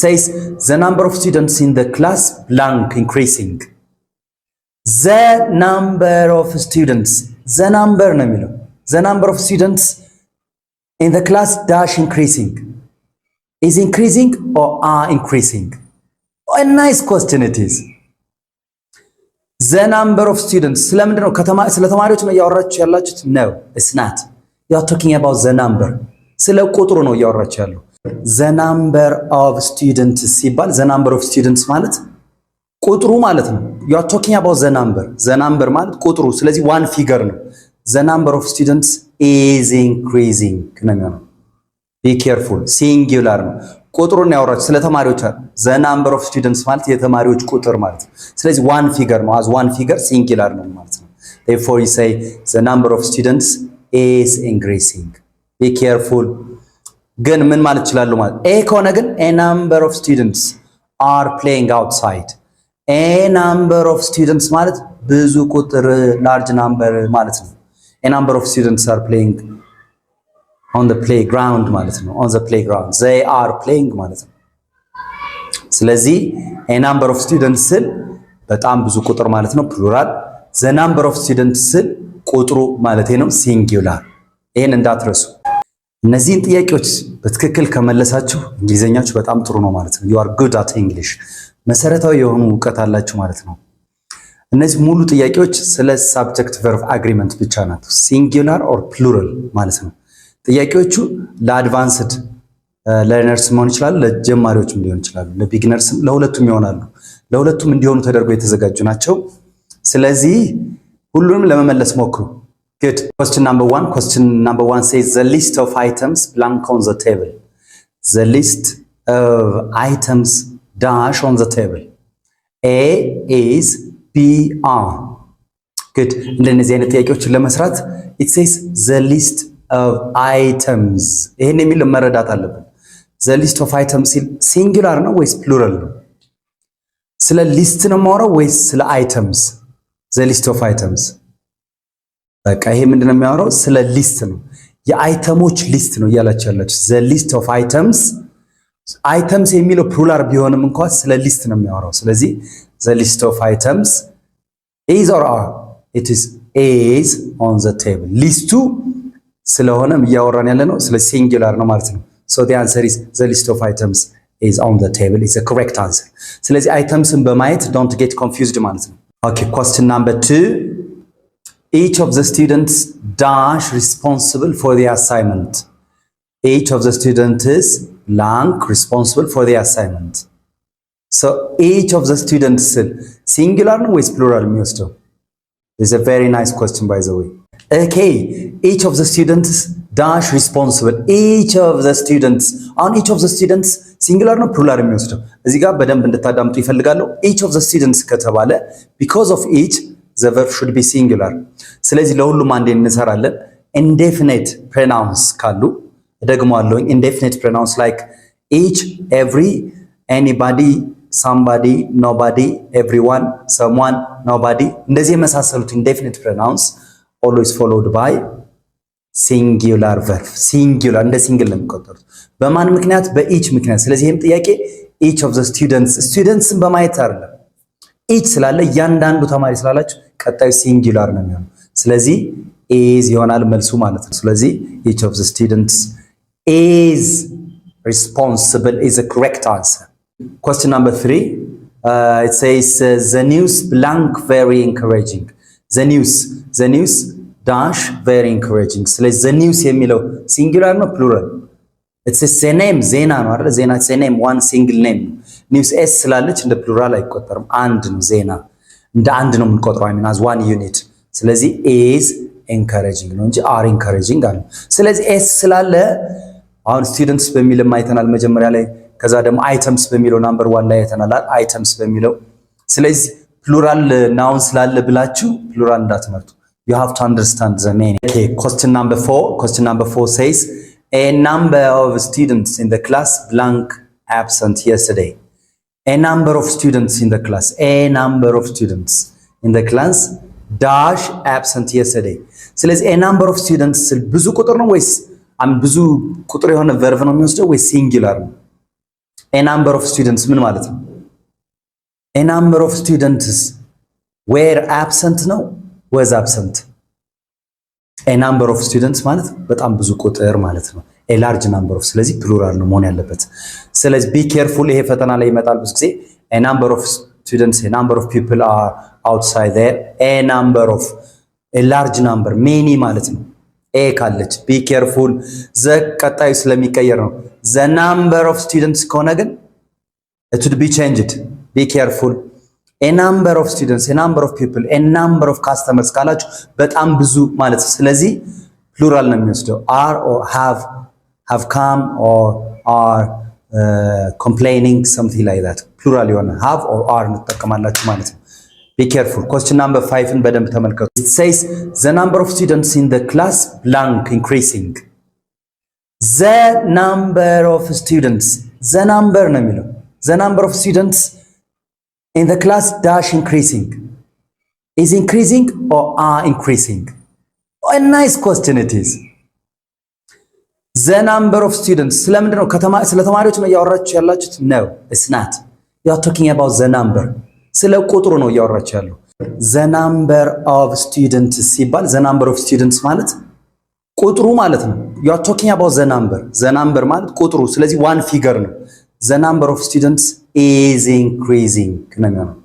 says the number of students in the class blank increasing. The number of students, the number ነው የሚለው the number of students in the class dash increasing. Is increasing or are increasing? A nice question it is. The number of students ስለምንድን ነው ስለ ተማሪዎች ነው እያወራችሁ ያላችሁት? No, it's not. You are talking about the number. ስለ ቁጥሩ ነው እያወራችሁ ያለው። The number of students ሲባል the number of students ማለት ቁጥሩ ማለት ነው። You are talking about the number. The number ማለት ቁጥሩ። ስለዚህ one figure ነው። The number of students is increasing ነው የሚሆነው። Be careful. Singular ነው። ቁጥሩን ያወራችሁ ስለ ተማሪዎች አይደል? The number of students ማለት የተማሪዎች ቁጥር ማለት ነው። ስለዚህ one figure ነው። as one figure singular ነው ማለት ነው። Therefore you say the number of students is increasing. Be careful. ግን ምን ማለት ይችላል ማለት a ከሆነ ግን a number of students are playing outside. A number of students ማለት ብዙ ቁጥር large number ማለት ነው። A number of students are playing on the playground ማለት ነው። On the playground they are playing ማለት ነው። ስለዚህ a number of students ስል በጣም ብዙ ቁጥር ማለት ነው plural። the number of students ስል ቁጥሩ ማለት ነው singular። ይሄን እንዳትረሱ። እነዚህን ጥያቄዎች በትክክል ከመለሳችሁ እንግሊዘኛችሁ በጣም ጥሩ ነው ማለት ነው። you are good at English። መሰረታዊ የሆኑ ዕውቀት አላችሁ ማለት ነው። እነዚህ ሙሉ ጥያቄዎች ስለ subject verb agreement ብቻ ናቸው። singular or plural ማለት ነው። ጥያቄዎቹ ለአድቫንስድ ለርነርስ መሆን ይችላል፣ ለጀማሪዎችም ሊሆን ይችላሉ፣ ለቢግነርስም ለሁለቱም ይሆናሉ። ለሁለቱም እንዲሆኑ ተደርገው የተዘጋጁ ናቸው። ስለዚህ ሁሉንም ለመመለስ ሞክሩ። Good. Question number 1. Question number 1 says the list of items blank on the table. The list of items dash on the table. A is B are. Good. እንደነዚህ አይነት ጥያቄዎችን ለመስራት it says the list of items. ይሄን የሚል መረዳት አለብን። the list of items ሲንጉላር ነው ወይስ ፕሉራል ነው? ስለ ሊስት ነው የማወራው ወይስ ስለ አይተምስ? the list of items በቃ ይሄ ምንድነው የሚያወራው? ስለ ሊስት ነው። የአይተሞች ሊስት ነው እያላችሁ ያላችሁ። the list of items items የሚለው ፕሉራል ቢሆንም እንኳን ስለ ሊስት ነው የሚያወራው። ስለዚህ the list of items is or are it is on the table. ሊስቱ ስለሆነ እያወራን ያለ ነው ስለ ሲንጉላር ነው ማለት ነው። so the answer is the list of items is on the table is the correct answer. ስለዚህ አይተምስን በማየት don't get confused ማለት ነው። okay, question number 2. Each of the students dash responsible for the assignment. Each of the students is blank responsible for the assignment. So each of the students singular ነው ወይስ plural የሚወስደው? It's a very nice question by the way. Okay, each of the students dash responsible. Each of the students on each of the students singular ነው plural የሚወስደው? እዚህ ጋር በደንብ እንድታዳምጡ ይፈልጋለሁ። Each of the students ከተባለ because of each the verb should be singular. ስለዚህ ለሁሉም አንዴ እንሰራለን። indefinite pronouns ካሉ ደግሞአለሁ። indefinite pronouns like each, every, anybody, somebody, nobody, everyone, someone, nobody እንደዚህ የመሳሰሉት indefinite pronouns always followed by singular verb. singular እንደ ሲንግል ነው የሚቆጠሩት። በማን ምክንያት? በeach ምክንያት። ስለዚህ ይሄም ጥያቄ each of the studentsን በማየት አይደለም። each ስላለ እያንዳንዱ ተማሪ ስላላችሁ ቀጣዩ ሲንጉላር ነው የሚሆነው። ስለዚህ is ይሆናል መልሱ ማለት ነው። ስለዚህ each of the students is responsible is the correct answer. Question number 3. It says the news blank very encouraging. The news dash very encouraging. ስለዚህ the news የሚለው ሲንጉላር ነው ፕሉራል? It says the name ዜና ነው አይደል? ዜና the name one single name. ኒውስ ኤስ ስላለች እንደ ፕሉራል አይቆጠርም። አንድ ነው ዜና እንደ አንድ ነው የምንቆጥረው I mean as one unit። ስለዚህ is encouraging ነው እንጂ are encouraging አለ። ስለዚህ ኤስ ስላለ አሁን students በሚልም አይተናል መጀመሪያ ላይ። ከዛ ደግሞ items በሚለው ናምበር 1 ላይ አይተናል items በሚለው። ስለዚህ ፕሉራል ናውን ስላለ ብላችሁ ፕሉራል እንዳትመርጡ። You have to understand the meaning. Okay, question number 4 says a number of students in the class blank absent yesterday. A number of students in the class. A number of students in the class dash absent yesterday. ስለዚህ a number of students ብዙ ቁጥር ነው ወይስ ብዙ ቁጥር የሆነ verb ነው የሚወስደው ወይስ singular ነው? a number of students ምን ማለት ነው? a number of students were absent ነው was absent a number of students ማለት በጣም ብዙ ቁጥር ማለት ነው። a large number of ስለዚህ ፕሉራል ነው መሆን ያለበት። ስለዚህ be careful ይሄ ፈተና ላይ ይመጣል ብዙ ጊዜ a number of students a number of people are outside there a number of a large number many ማለት ነው። a ካለች be careful the ቀጣዩ ስለሚቀየር ነው። the number of students ከሆነ ግን it would be changed be careful a number of students a number of people a number of customers ካላችሁ በጣም ብዙ ማለት ነው። ስለዚህ ፕሉራል ነው የሚወስደው are or have come or are complaining something like that plural የሆነ have or are እንጠቀማላችሁ ማለት ነው። be careful question number 5ን በደንብ ተመልከቱ። it says the number of students in the class blank increasing the number of students the number ነው የሚለው the number of students in the class dash increasing is increasing or are increasing a nice question it is the number of students ስለምንድን ነው ስለ ተማሪዎች ነው እያወራችሁ ያላችሁት? no it's not you are talking about the number ስለ ቁጥሩ ነው እያወራችሁ ያለው። the number of students ሲባል the number of students ማለት ቁጥሩ ማለት ነው። you are talking about the number ማለት ቁጥሩ ስለዚህ one figure ነው። the number of students is increasing ነው የሚሆነው።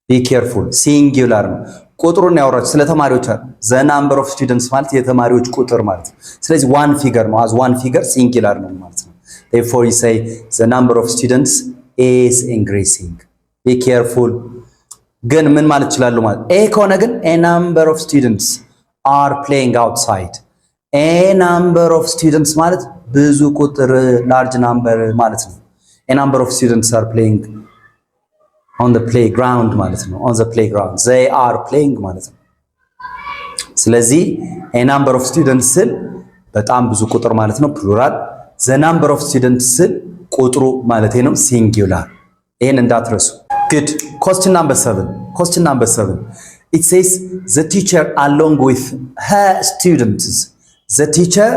be careful singular ነው ቁጥሩን ያወራችሁ ስለ ተማሪዎች the number of students ማለት የተማሪዎች ቁጥር ማለት ነው። ስለዚህ one figure ነው as one figure singular ነው ማለት ነው። therefore you say the number of students is increasing be careful ግን ምን ማለት ይችላል ማለት a ከሆነ ግን a number of students are playing outside a number of students ማለት ብዙ ቁጥር large number ማለት ነው። a number of students are playing on the playground ማለት ነው on the playground they are playing ማለት ነው። ስለዚህ a number of students ስል በጣም ብዙ ቁጥር ማለት ነው plural the number of students ስል ቁጥሩ ማለት ነው singular ይሄን እንዳትረሱ። good question number 7 it says the teacher along with her students the teacher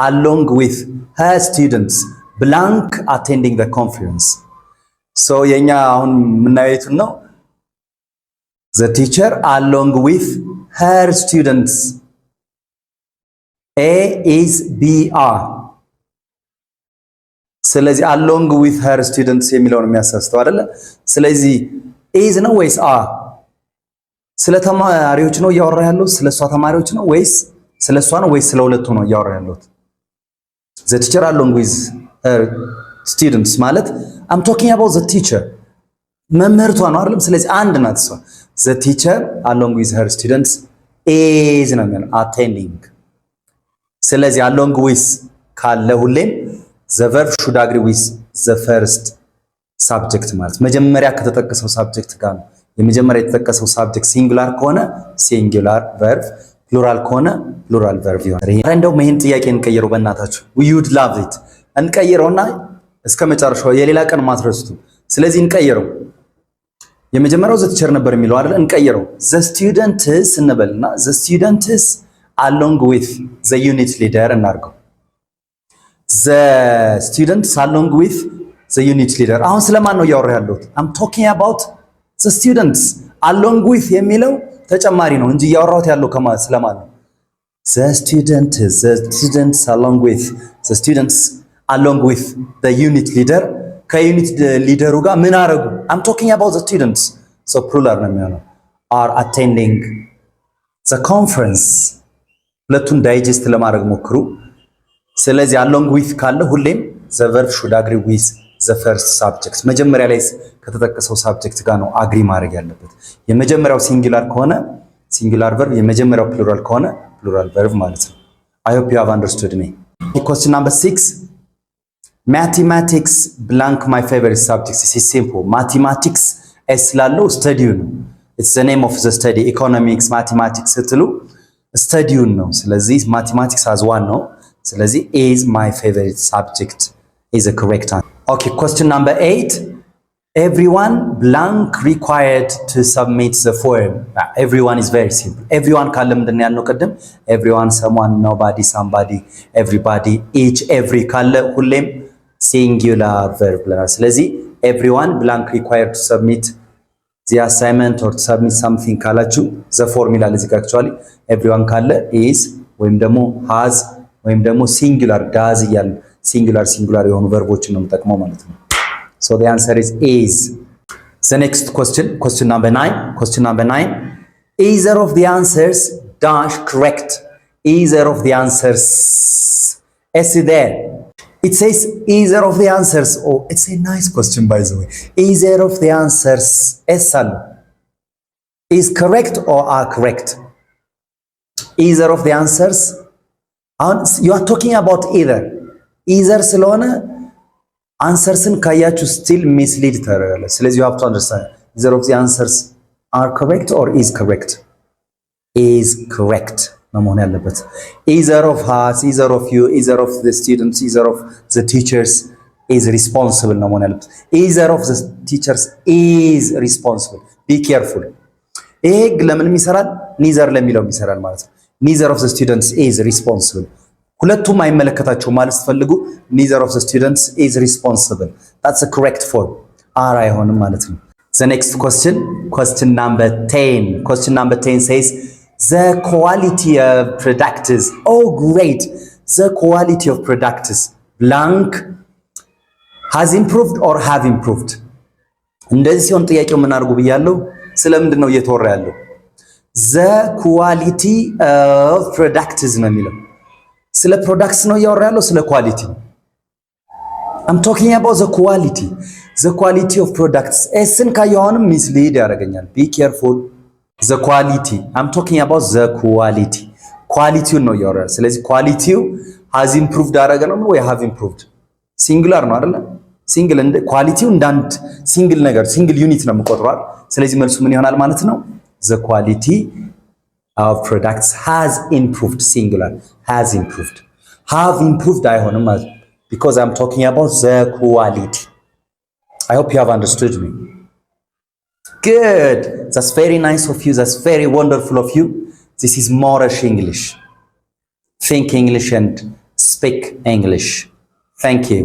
along with her students blank attending the conference so የኛ አሁን ምናየው ነው the teacher along with her students a is br ስለዚህ along with her students የሚለውን የሚያሳስተው አይደለ? ስለዚህ is ነው ወይስ are? ስለ ተማሪዎች ነው እያወራ ያለው ስለሷ ተማሪዎች ነው ወይስ ስለሷ ነው ወይስ ስለሁለቱ ነው እያወራ ያለው? the teacher along with her students ማለት I'm talking about the teacher መምህርቷ ነው አይደለም? ስለዚህ አንድ ናት እሷ። the teacher along with her students is ነው የሚለው attending። ስለዚህ along with ካለ ሁሌም the verb should agree with the first subject ማለት መጀመሪያ ከተጠቀሰው subject ጋር ነው። የመጀመሪያ የተጠቀሰው subject singular ከሆነ singular verb plural ከሆነ plural verb ይሆናል። እንደው ይሄን ጥያቄ እንቀይረው በእናታችሁ we would love it እንቀይረውና እስከ መጨረሻው የሌላ ቀን ማትረስቱ። ስለዚህ እንቀይረው የመጀመሪያው the teacher ነበር የሚለው አይደል? እንቀይረው the students እንበልና the students along with the unit leader እናርገው the students along with the unit leader አሁን ስለማን ነው እያወራ ያለሁት? I'm talking about the students along with የሚለው ተጨማሪ ነው እንጂ እያወራሁት ያለው ስለማን ነው? the students along with the students along with the unit leader ከዩኒት ሊደሩ ጋር ምን አረጉ? I'm talking about the students so plural ነው የሚሆነው are attending the conference ሁለቱን ዳይጀስት ለማድረግ ሞክሩ። ስለዚህ along with ካለ ሁሌም the verb should agree with the first subject መጀመሪያ ላይ ከተጠቀሰው subject ጋር ነው agree ማድረግ ያለበት። የመጀመሪያው singular ከሆነ singular verb የመጀመሪያው plural ከሆነ plural verb ማለት ነው። I hope you have understood me. Question number 6 mathematics blank my favorite subject this is simple mathematics s ላለው study ነው it's the name of the study economics mathematics ስትሉ study ነው። ስለዚህ mathematics as one ነው። ስለዚህ is my favorite subject is a correct answer. Okay, question number 8 everyone blank required to submit the form. Everyone is very simple. Everyone ካለ ምንድነው ያልነው ቀደም? everyone someone nobody somebody everybody each every ካለ ሁሌም singular verb ብለናል። ስለዚህ everyone blank required to submit the assignment or to submit something ካላችሁ the formula እዚህ ጋር actually everyone ካለ is ወይም ደግሞ has ወይም ደግሞ singular does እያልን singular የሆኑ ቨርቦችን ነው የምጠቅመው ማለት ነው። So the answer is. The next question number 9. Either of the answers dash correct. Either of the answers. S there. It says either of the answers. Oh, it's a nice question by the way. Either of the answers is correct or are correct. Either of the answers. You are talking about either. Either ስለሆነ answersን ካያችሁ still mislead ታደርጋለች። ስለዚህ you have to understand either of the answers are correct or is correct. Is correct ነው መሆን ያለበት። Either of us, either of you, either of the students, either of the teachers is responsible ነው መሆን ያለበት። Either of the teachers is responsible. Be careful. ይሄ ለምንም ይሰራል? neither ለሚለው ይሰራል ማለት ነው። Neither of the students is responsible. ሁለቱም አይመለከታቸው ማለት ስትፈልጉ neither of the students is responsible. That's the correct form. are አይሆንም ማለት ነው። The next question number 10. Question number 10 says the quality of products. Oh great. The quality of products blank has improved or have improved. እንደዚህ ሲሆን ጥያቄው ምን አድርጉ ብያለሁ? ስለምንድን ነው እየተወራ ያለው? The quality of products ነው የሚለው። ስለ ፕሮዳክትስ ነው እያወራ ያለው ስለ ኳሊቲ ነው። I'm talking about the quality of products. ኤስን ካየኋንም ሚስሊድ ያደርገኛል። Be careful. The quality. I'm talking about the quality. ኳሊቲውን ነው እያወራ ያለው። ስለዚህ ኳሊቲው has improved አደረገ ነው ወይ have improved? ሲንጉላር ነው አይደለ? ሲንግል እንደ ኳሊቲው እንዳንድ ሲንግል ነገር ሲንግል ዩኒት ነው የምቆጥረው። ስለዚህ መልሱ ምን ይሆናል ማለት ነው? The quality of products has improved. Singular has improved. Have improved አይሆንም ማለት because I'm talking about the quality. I hope you have understood me. Good. That's very nice of you. That's very wonderful of you. This is Moorish English. Think English and speak English. Thank you.